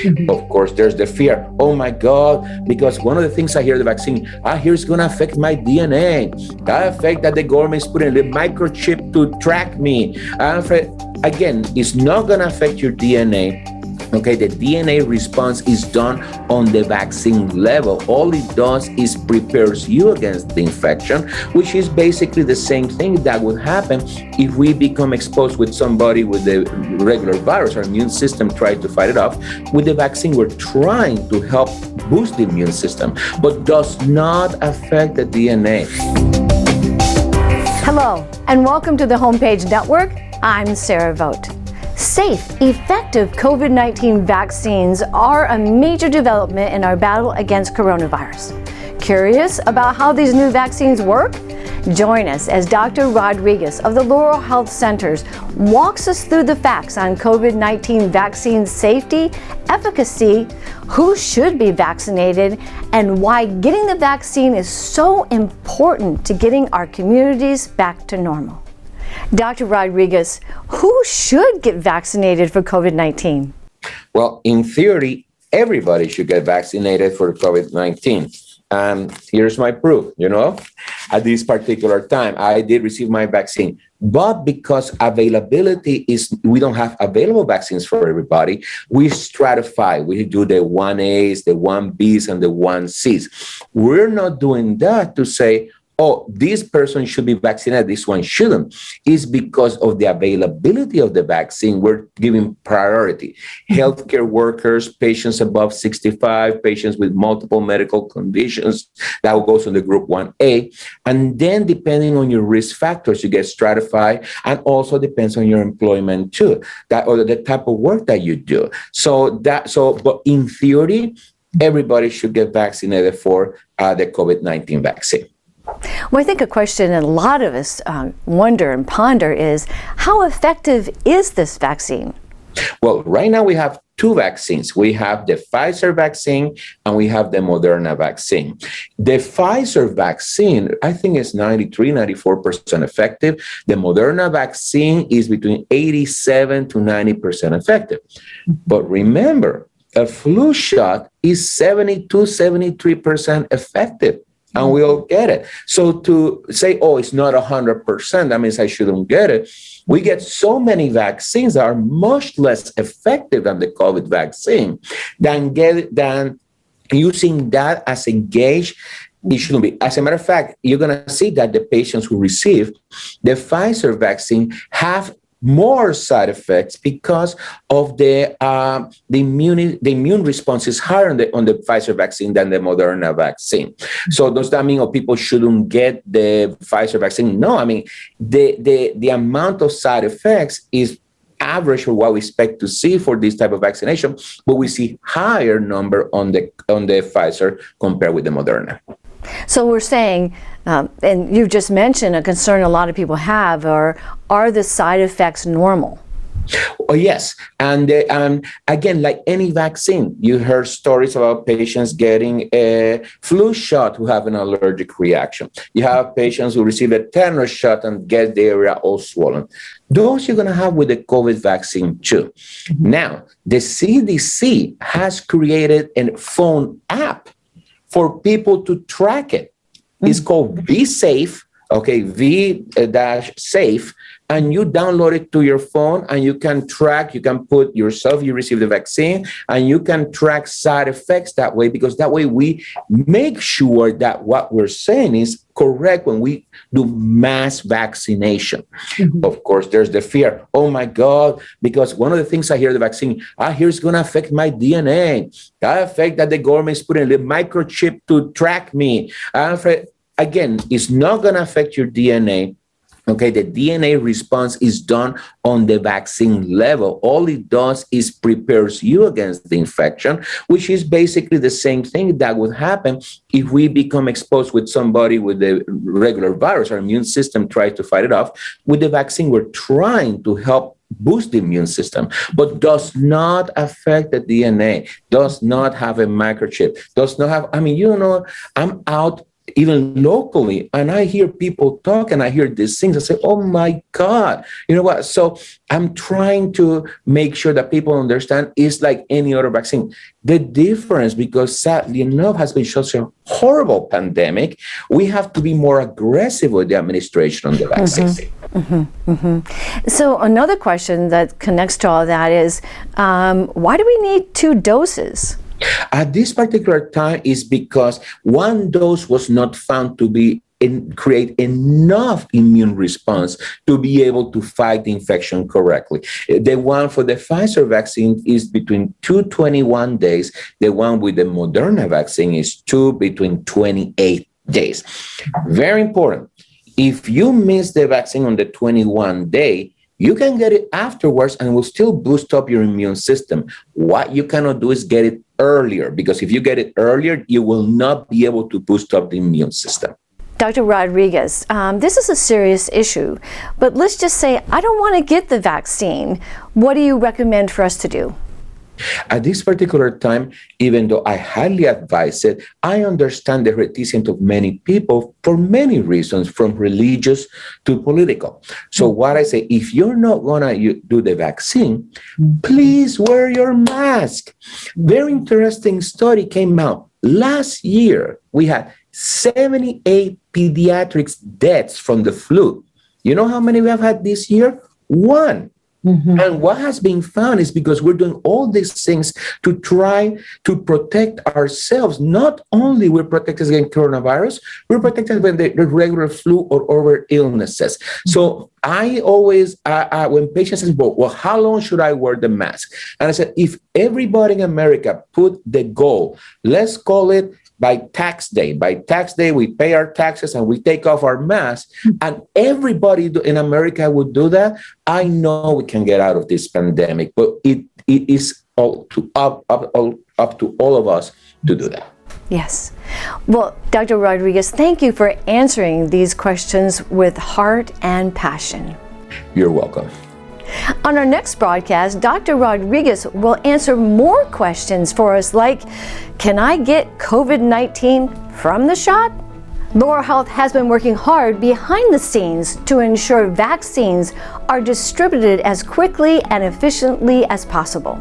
Of course, there's the fear. Oh my God, because one of the things I hear the vaccine, here's going to affect my DNA. That affect that the government is putting a microchip to track me. Again, it's not going to affect your DNA. Okay, the DNA response is done on the vaccine level. All it does is prepares you against the infection, which is basically the same thing that would happen if we become exposed with somebody with the regular virus. Our immune system tries to fight it off. With the vaccine, we're trying to help boost the immune system, but does not affect the DNA. Hello, and welcome to the Homepage Network. I'm Sarah Vogt. Safe, effective COVID-19 vaccines are a major development in our battle against coronavirus. Curious about how these new vaccines work? Join us as Dr. Rodriguez of the Laurel Health Centers walks us through the facts on COVID-19 vaccine safety, efficacy, who should be vaccinated, and why getting the vaccine is so important to getting our communities back to normal. Dr. Rodriguez, who should get vaccinated for COVID-19? Well, in theory, everybody should get vaccinated for COVID-19. And here's my proof, at this particular time, I did receive my vaccine. But because availability we don't have available vaccines for everybody, we stratify. We do the 1As, the 1Bs, and the 1Cs. We're not doing that to say, oh, this person should be vaccinated, this one shouldn't. It's because of the availability of the vaccine, we're giving priority. Healthcare workers, patients above 65, patients with multiple medical conditions, that will go to the group 1A. And then depending on your risk factors, you get stratified, and also depends on your employment too, or the type of work that you do. But in theory, everybody should get vaccinated for the COVID-19 vaccine. Well, I think a question that a lot of us wonder and ponder is, how effective is this vaccine? Well, right now we have two vaccines. We have the Pfizer vaccine and we have the Moderna vaccine. The Pfizer vaccine, I think, is 93-94% effective. The Moderna vaccine is between 87 to 90% effective. But remember, a flu shot is 72-73% effective. And we all get it. So to say, oh, it's not 100%, that means I shouldn't get it. We get so many vaccines that are much less effective than the COVID vaccine than using that as a gauge. It shouldn't be. As a matter of fact, you're going to see that the patients who receive the Pfizer vaccine have more side effects because of the immune response is higher on the Pfizer vaccine than the Moderna vaccine. So does that mean people shouldn't get the Pfizer vaccine? No, I mean, the amount of side effects is average for what we expect to see for this type of vaccination, but we see higher number on the Pfizer compared with the Moderna. So we're saying, and you just mentioned a concern a lot of people have, are the side effects normal? Oh, yes. And again, like any vaccine, you heard stories about patients getting a flu shot who have an allergic reaction. You have patients who receive a tetanus shot and get the area all swollen. Those you're going to have with the COVID vaccine too. Now, the CDC has created a phone app for people to track it. It's called Be Safe, V-Safe, and you download it to your phone and you can track, you can put yourself, you receive the vaccine, and you can track side effects that way, because that way we make sure that what we're saying is correct when we do mass vaccination. Of course, there's the fear. Oh my God, because one of the things I hear the vaccine, here's going to affect my DNA. That affect that the government is putting a microchip to track me. Again, it's not going to affect your DNA. Okay, the DNA response is done on the vaccine level. All it does is prepares you against the infection, which is basically the same thing that would happen if we become exposed with somebody with the regular virus. Our immune system tries to fight it off. With the vaccine, we're trying to help boost the immune system, but does not affect the DNA, does not have a microchip, does not have, I'm out even locally, and I hear people talk and I hear these things. I say, oh my God, you know what? So I'm trying to make sure that people understand it's like any other vaccine. The difference, because sadly enough, has been such a horrible pandemic, we have to be more aggressive with the administration on the vaccine. So another question that connects to all that is, why do we need 2 doses? At this particular time is because one dose was not found to be create enough immune response to be able to fight the infection correctly. The one for the Pfizer vaccine is between 221 days. The one with the Moderna vaccine is between 28 days. Very important. If you miss the vaccine on the 21 day, you can get it afterwards and it will still boost up your immune system. What you cannot do is get it earlier, because if you get it earlier, you will not be able to boost up the immune system. Dr. Rodriguez, this is a serious issue, but let's just say I don't want to get the vaccine. What do you recommend for us to do? At this particular time, even though I highly advise it, I understand the reticence of many people for many reasons, from religious to political. So what I say, if you're not going to do the vaccine, please wear your mask. Very interesting study came out. Last year, we had 78 pediatrics deaths from the flu. You know how many we have had this year? 1. And what has been found is because we're doing all these things to try to protect ourselves. Not only we're protected against coronavirus, we're protected against the regular flu or other illnesses. So I always, when patients say, well, how long should I wear the mask? And I said, if everybody in America put the goal, let's call it by tax day. By tax day, we pay our taxes and we take off our mask, and everybody in America would do that, I know we can get out of this pandemic, but it is up to all of us to do that. Yes. Well, Dr. Rodriguez, thank you for answering these questions with heart and passion. You're welcome. On our next broadcast, Dr. Rodriguez will answer more questions for us like, can I get COVID-19 from the shot? Laurel Health has been working hard behind the scenes to ensure vaccines are distributed as quickly and efficiently as possible.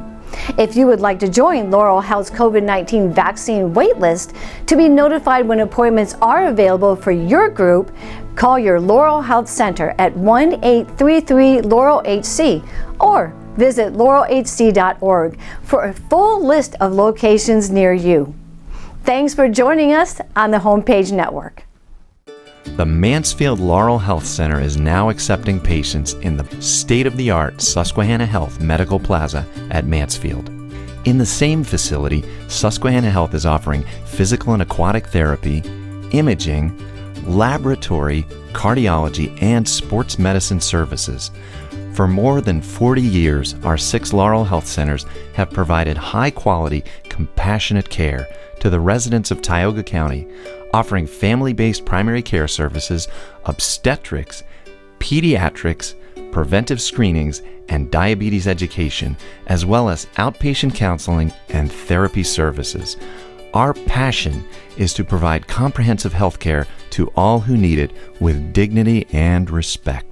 If you would like to join Laurel Health's COVID-19 vaccine waitlist to be notified when appointments are available for your group, call your Laurel Health Center at 1-833-LAUREL-HC or visit laurelhc.org for a full list of locations near you. Thanks for joining us on the Homepage Network. The Mansfield Laurel Health Center is now accepting patients in the state-of-the-art Susquehanna Health Medical Plaza at Mansfield. In the same facility, Susquehanna Health is offering physical and aquatic therapy, imaging, laboratory, cardiology, and sports medicine services. For more than 40 years, our 6 Laurel Health Centers have provided high-quality, compassionate care to the residents of Tioga County, offering family-based primary care services, obstetrics, pediatrics, preventive screenings, and diabetes education, as well as outpatient counseling and therapy services. Our passion is to provide comprehensive health care to all who need it with dignity and respect.